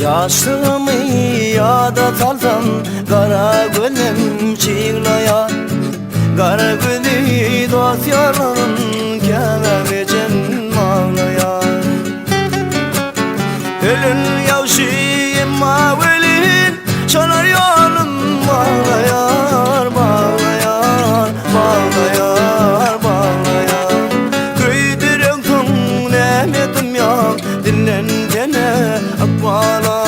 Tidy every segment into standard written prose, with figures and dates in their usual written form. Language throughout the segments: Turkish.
Yaşlığımı yada salsam kara gönlüm çiğlaya. Kara gülü dost yarın kelemecen ağlaya. Ölün yavşıyım mavelin çalar yanım bağlayar, bağlayar, bağlayar, bağlayar. Köydiren tüm nemetim yok dinlen dene akbala.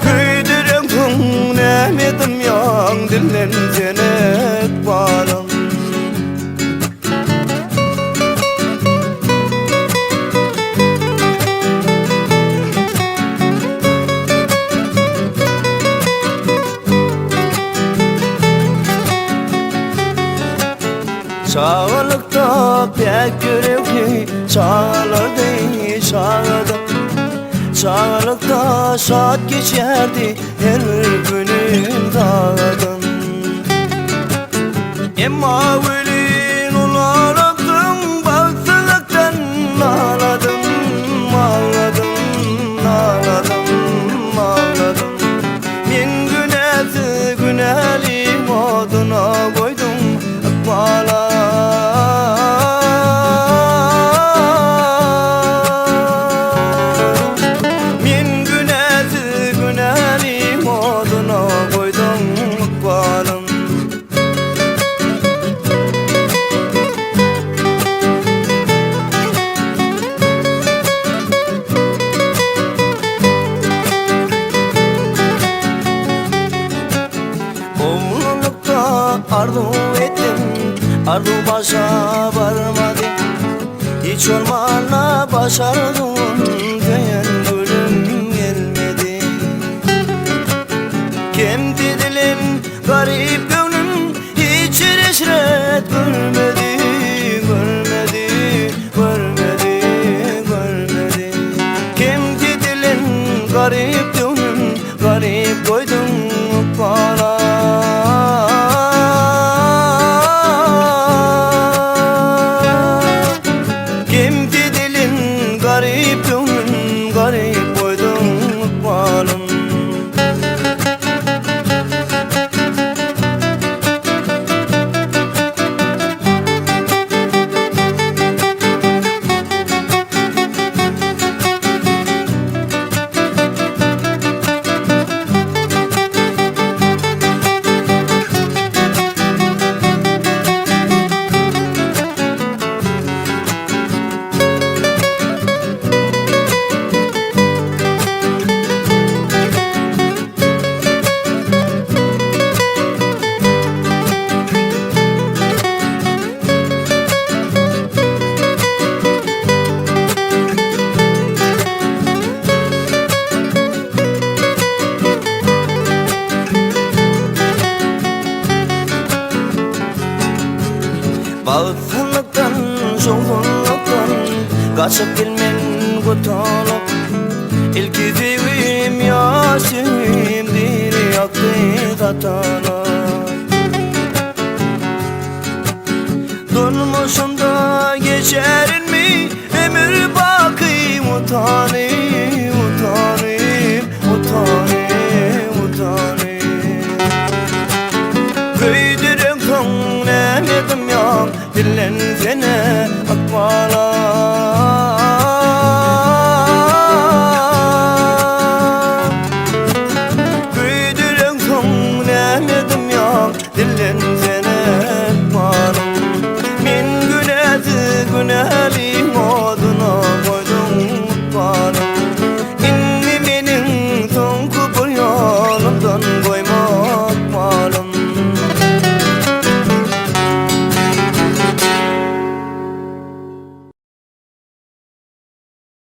Köydiren tüm nemetim yok dinlen dene akbala. Çağlıkta pek görevli çağlar değil çağda. Çağlıkta saat geçerdi her günün dağdan. Emma velin olaraktan baksızlıktan ağladım, ağladım, ağladım, ağladım. Min günesi günelim oduna koydum akbala. Arzu ettim, arzu başa varmadı. Hiç olmazsa başardım diyen ölüm gelmedi. Kendi dilim, garip gönlüm hiç reşret görmedi, görmedi, görmedi, görmedi. Kendi dilim, garip gönlüm, garip koydum bana. Garip koydum balım. Bağıtlıktan, soğukluktan kaçıp gelmen kurtulup. İlk izlediğim yaşımdır yaktı hatalar. Durmuşum da geçerin mi ömür bakayım utanayım.